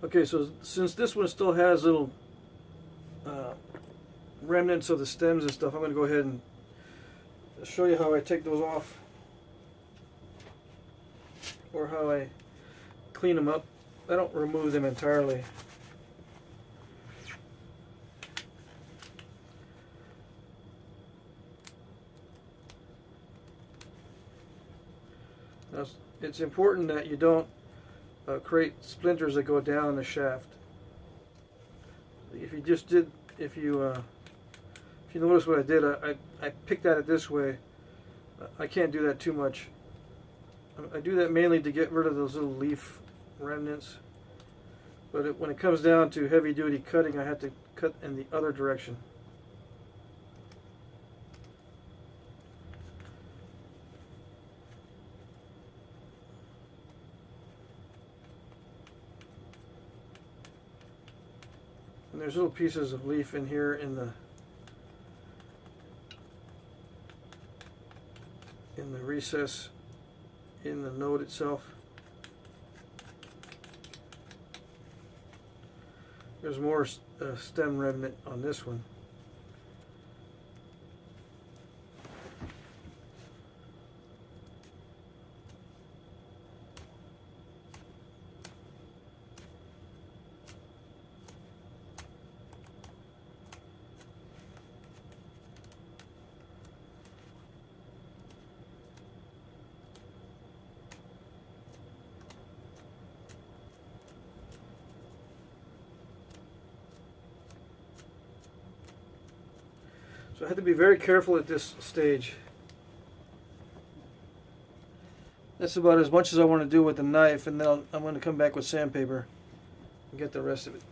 Okay, so since this one still has little remnants of the stems and stuff, I'm going to go ahead and show you how I take those off, or how I clean them up. I don't remove them entirely. Now, it's important that you don't create splinters that go down the shaft. If you notice what I did, I picked at it this way. I can't do that too much. I do that mainly to get rid of those little leaf remnants. But when it comes down to heavy duty cutting, I have to cut in the other direction. And there's little pieces of leaf in here in the recess in the node itself. There's more stem remnant on this one. So I have to be very careful at this stage. That's about as much as I want to do with the knife, and then I'm going to come back with sandpaper and get the rest of it.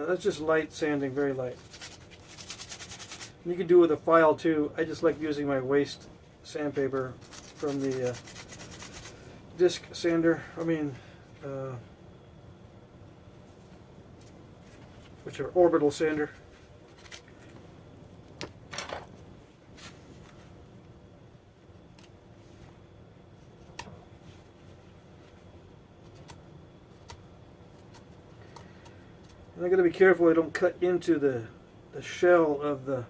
That's just light sanding, very light. And you can do it with a file too. I just like using my waste sandpaper from the disc sander. Which are orbital sander. And I got to be careful I don't cut into the shell of the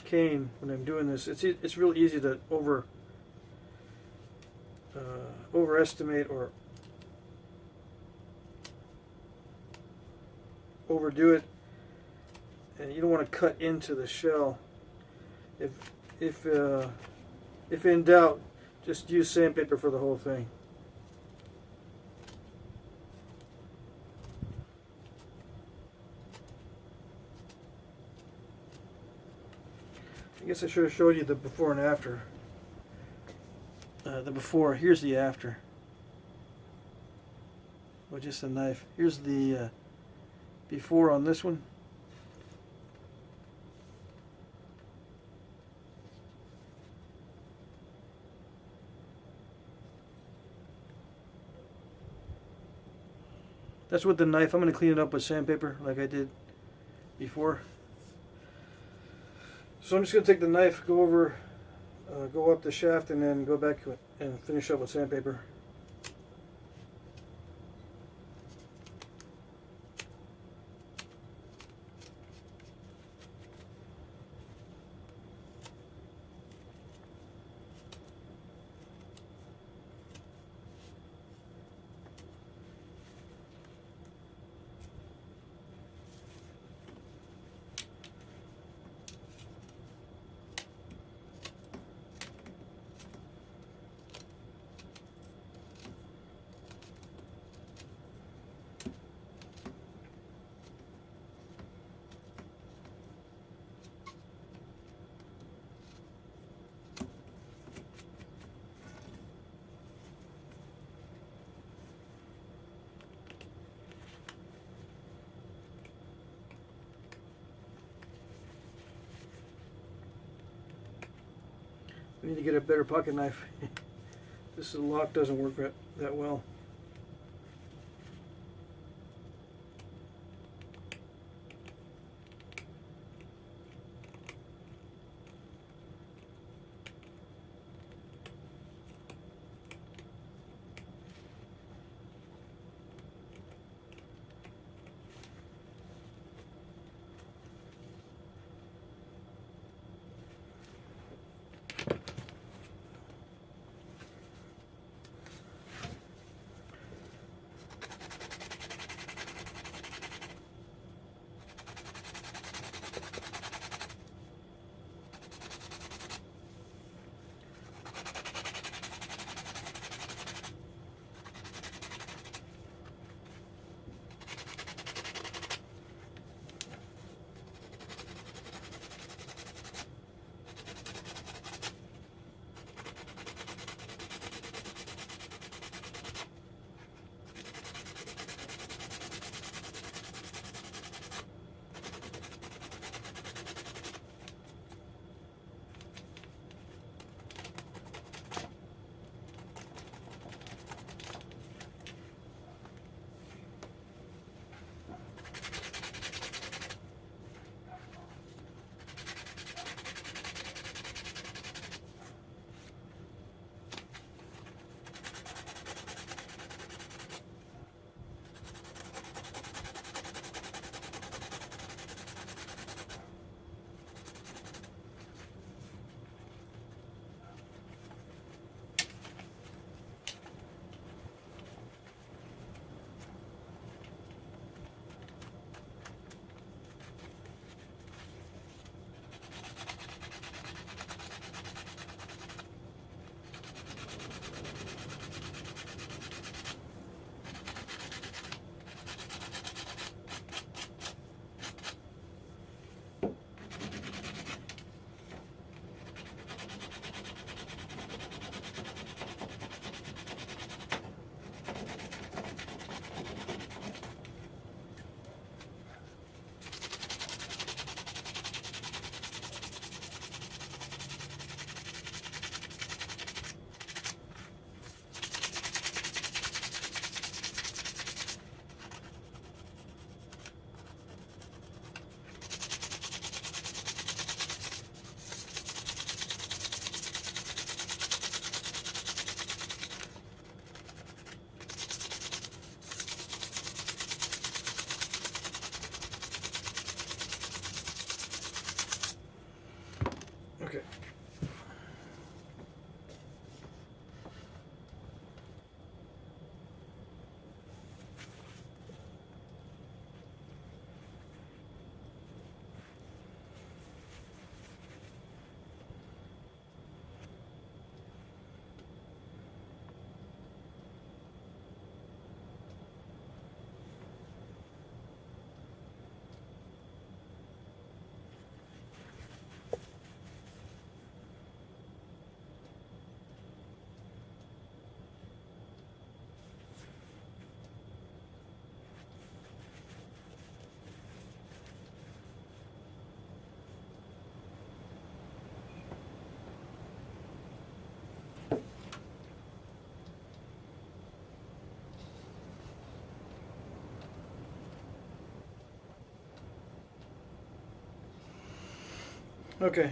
cane when I'm doing this. It's real easy to overestimate or overdo it, and you don't want to cut into the shell. If in doubt, just use sandpaper for the whole thing. I guess I should have showed you the before and after. The before, here's the after. With just a knife. Here's the before on this one. That's with the knife. I'm going to clean it up with sandpaper like I did before. So I'm just going to take the knife, go up the shaft, and then go back and finish up with sandpaper. need to get a better pocket knife. This lock doesn't work that well. Okay. Okay.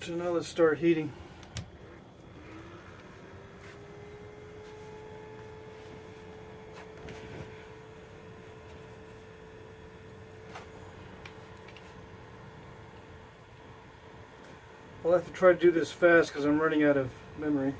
So now let's start heating. I'll have to try to do this fast because I'm running out of memory.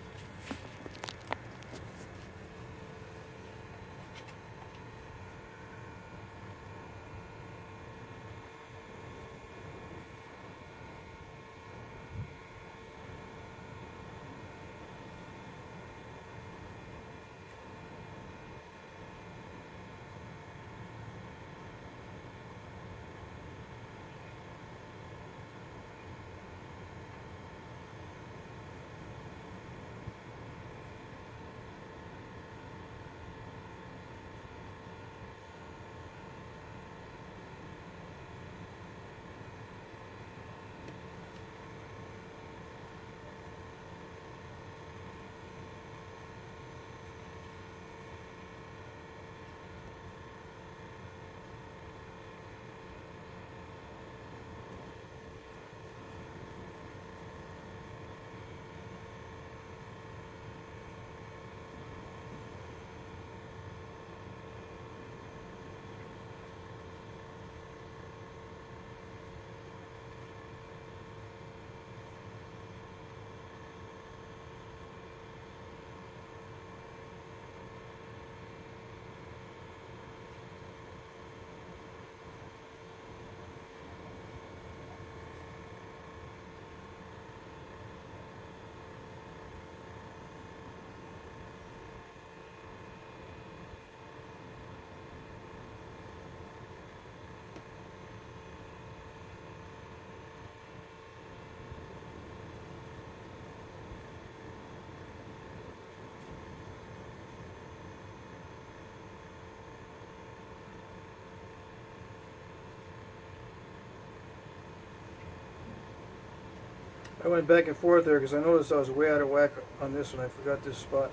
I went back and forth there because I noticed I was way out of whack on this one. I forgot this spot.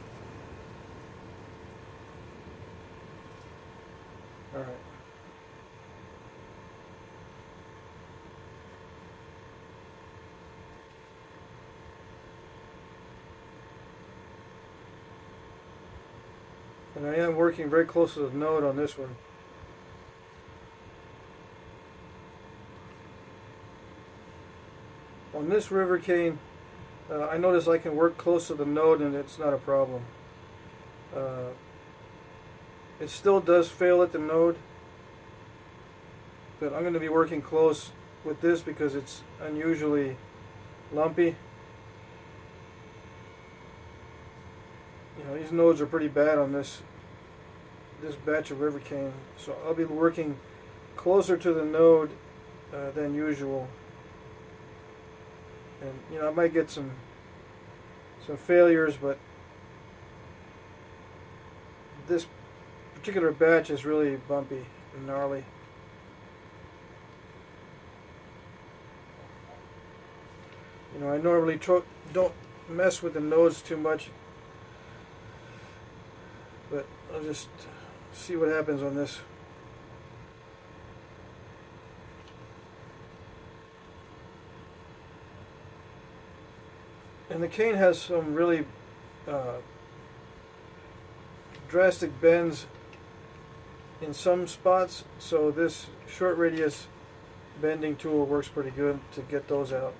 Alright. And I am working very close to the node on this one. On this river cane, I notice I can work close to the node and it's not a problem. It still does fail at the node, but I'm going to be working close with this because it's unusually lumpy. You know, these nodes are pretty bad on this batch of river cane, so I'll be working closer to the node than usual. And you know, I might get some failures, but this particular batch is really bumpy and gnarly. You know, I normally don't mess with the nodes too much, but I'll just see what happens on this. And the cane has some really drastic bends in some spots, so this short radius bending tool works pretty good to get those out.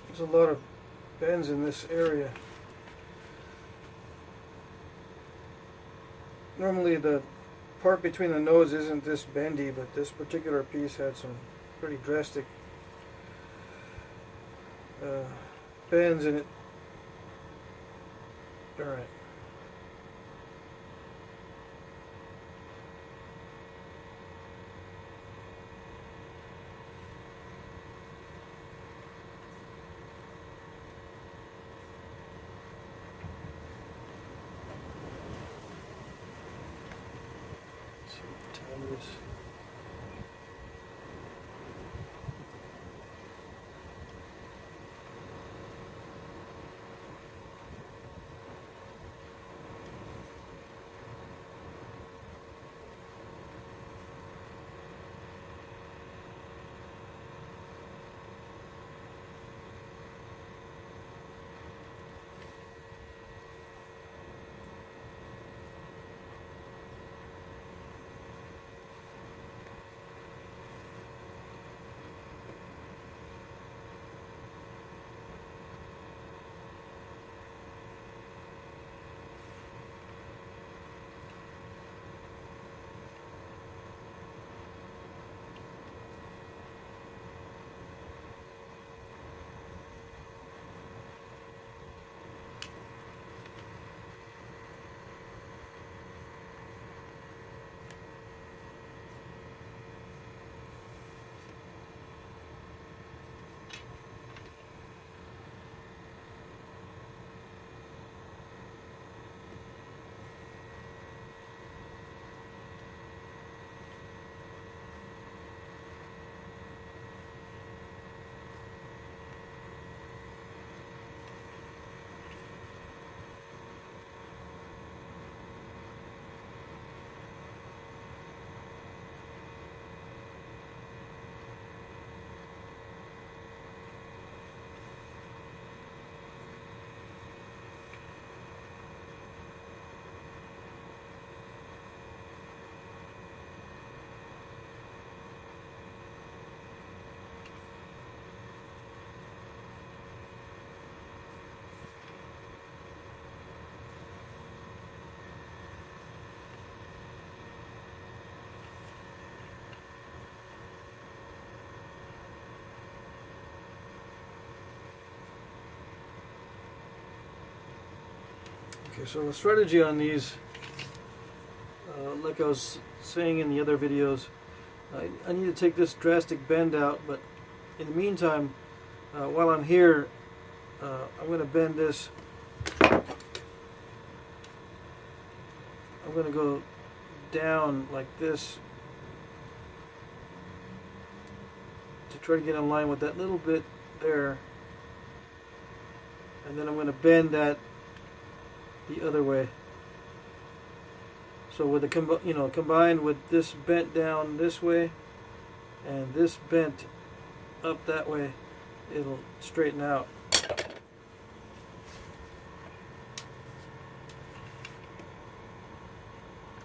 There's a lot of bends in this area. Normally the part between the nodes isn't this bendy, but this particular piece had some pretty drastic bends in it. Alright. See what time it is. Okay, so the strategy on these, like I was saying in the other videos, I need to take this drastic bend out, but in the meantime, while I'm here, I'm going to bend this. I'm going to go down like this to try to get in line with that little bit there, and then I'm going to bend that the other way. So with the combined with this bent down this way and this bent up that way, it'll straighten out.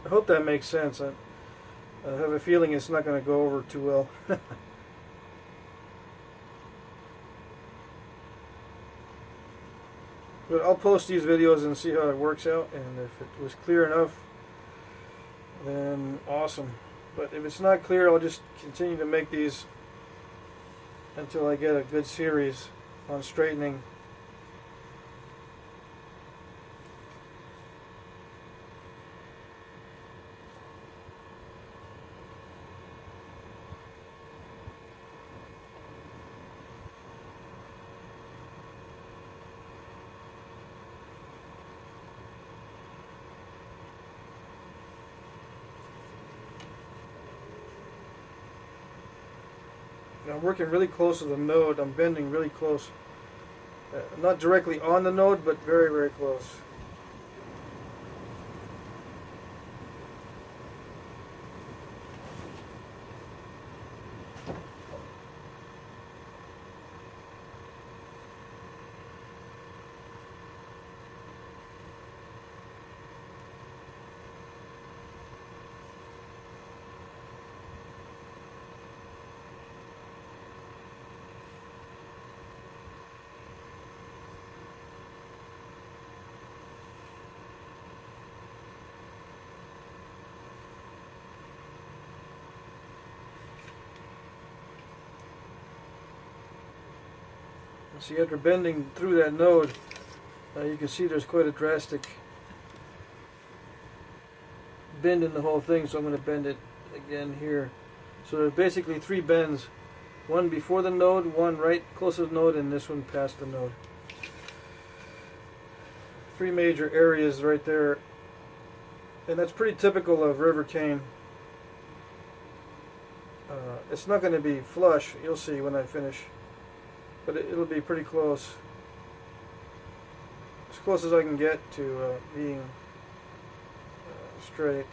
I hope that makes sense. I have a feeling it's not going to go over too well. But I'll post these videos and see how it works out, and if it was clear enough, then awesome. But if it's not clear, I'll just continue to make these until I get a good series on straightening. I'm working really close to the node. I'm bending really close. Not directly on the node, but very, very close. See, after bending through that node, you can see there's quite a drastic bend in the whole thing, so I'm going to bend it again here. So there's basically 3 bends. One before the node, one right close to the node, and this one past the node. 3 major areas right there. And that's pretty typical of river cane. It's not going to be flush, you'll see when I finish. But it'll be pretty close. As close as I can get to being straight.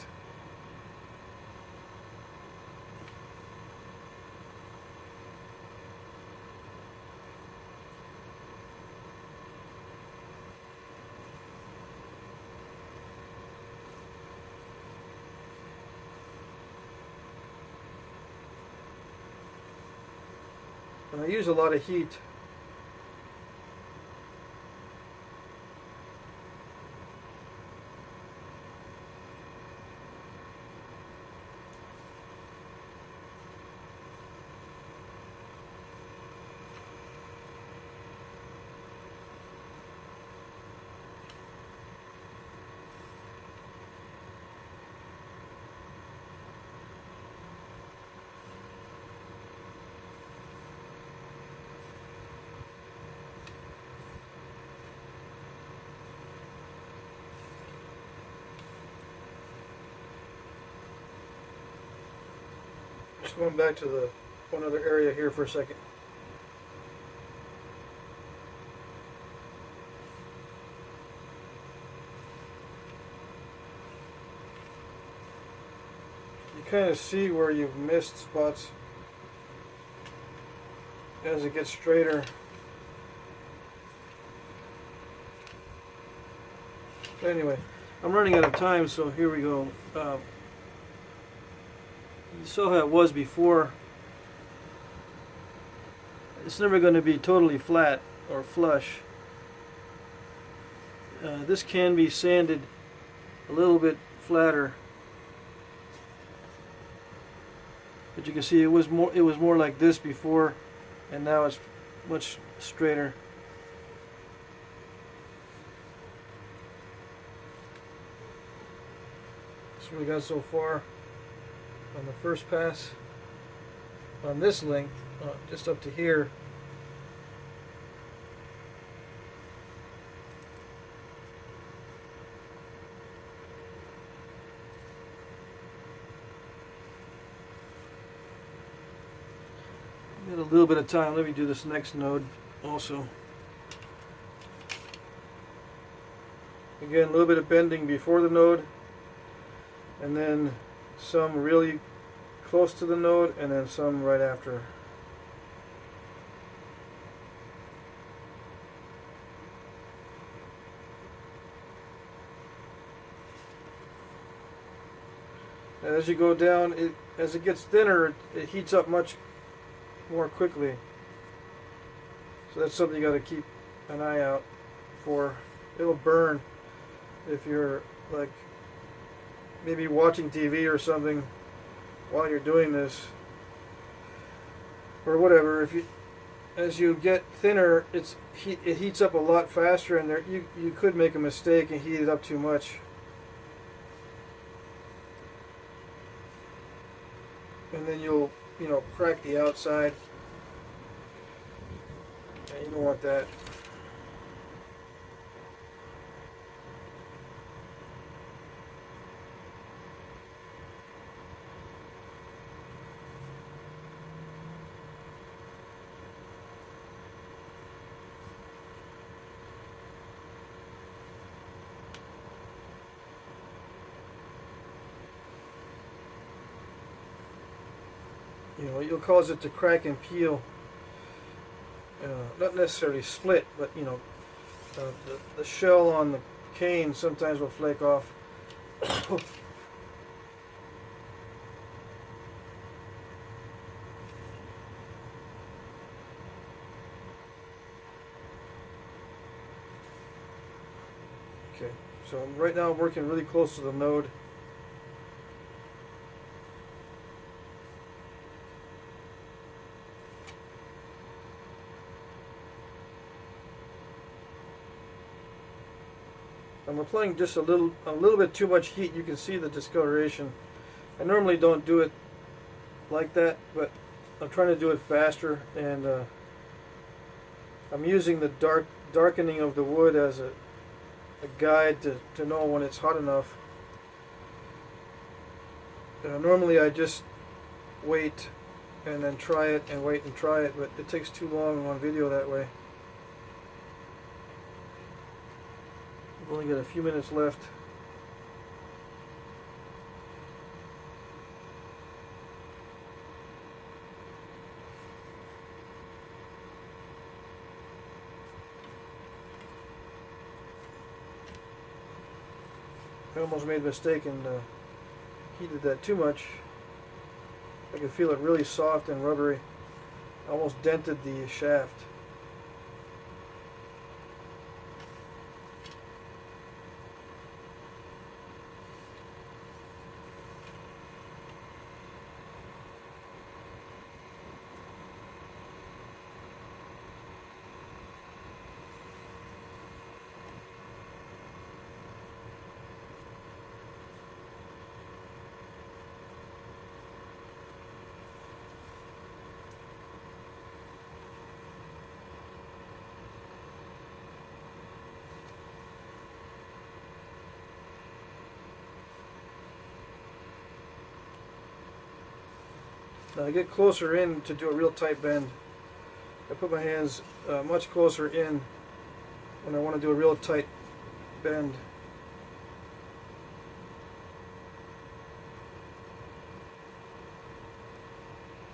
And I use a lot of heat. Just going back to the one other area here for a second. You kind of see where you've missed spots as it gets straighter. But anyway, I'm running out of time, so here we go. You saw how it was before. It's never going to be totally flat or flush. This can be sanded a little bit flatter, but you can see it was more like this before, and now it's much straighter. we got so far on the first pass. On this length, just up to here, got a little bit of time. Let me do this next node also. Again, a little bit of bending before the node, and then some really close to the node, and then some right after. As you go down, as it gets thinner, it heats up much more quickly. So that's something you got to keep an eye out for. It'll burn if you're like maybe watching TV or something while you're doing this, or whatever. As you get thinner, it heats up a lot faster, and you could make a mistake and heat it up too much. And then you'll crack the outside, and you don't want that. You'll cause it to crack and peel. Not necessarily split, but the shell on the cane sometimes will flake off. Okay, so right now I'm working really close to the node. I'm applying just a little bit too much heat. You can see the discoloration. I normally don't do it like that, but I'm trying to do it faster, and I'm using the darkening of the wood as a guide to know when it's hot enough. Normally I just wait and then try it and wait and try it, but it takes too long on video that way. We've only got a few minutes left. I almost made a mistake and heated that too much. I could feel it really soft and rubbery. I almost dented the shaft. Now to get closer in to do a real tight bend, I put my hands much closer in when I want to do a real tight bend.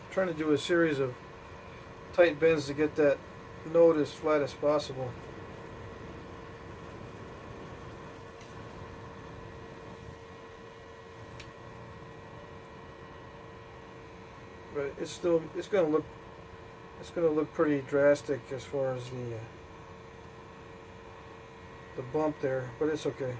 I'm trying to do a series of tight bends to get that node as flat as possible. But it's going to look pretty drastic as far as the bump there, but it's okay.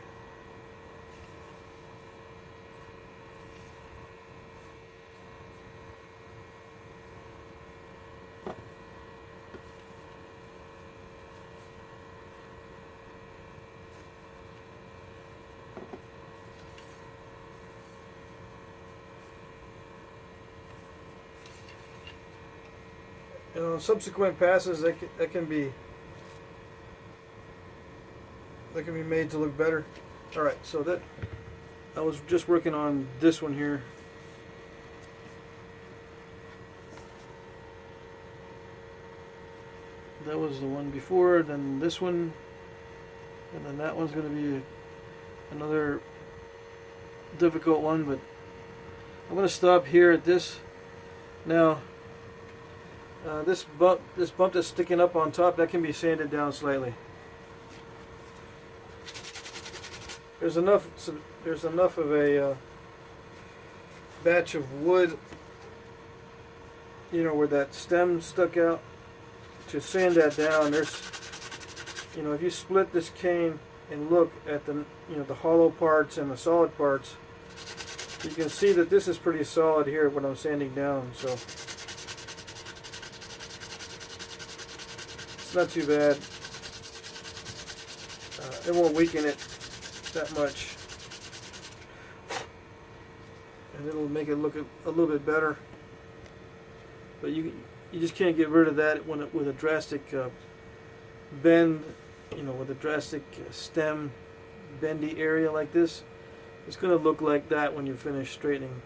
And on subsequent passes, that can be made to look better. All right, so that I was just working on this one here. That was the one before, then this one, and then that one's going to be another difficult one, but I'm going to stop here at this. Now, this bump that's sticking up on top, that can be sanded down slightly. There's enough of a batch of wood, you know, where that stem stuck out, to sand that down. There's, you know, if you split this cane and look at the, you know, the hollow parts and the solid parts, you can see that this is pretty solid here when I'm sanding down. So it's not too bad. It won't weaken it that much, and it'll make it look a little bit better. But you just can't get rid of that with a drastic bend, you know, with a drastic stem bendy area like this. It's going to look like that when you finish straightening.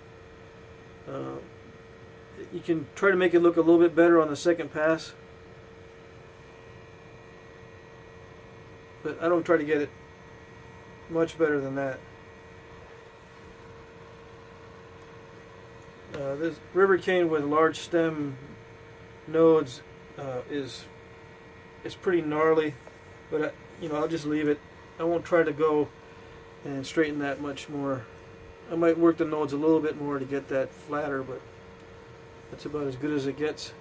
You can try to make it look a little bit better on the second pass, but I don't try to get it much better than that. This river cane with large stem nodes is pretty gnarly, but you know, I'll just leave it. I won't try to go and straighten that much more. I might work the nodes a little bit more to get that flatter, but that's about as good as it gets.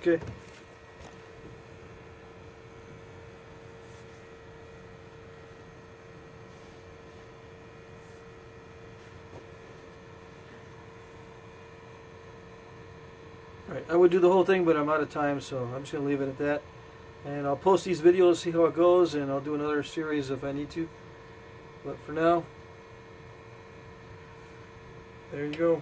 Okay. Alright, I would do the whole thing, but I'm out of time, so I'm just going to leave it at that. And I'll post these videos, see how it goes, and I'll do another series if I need to. But for now, there you go.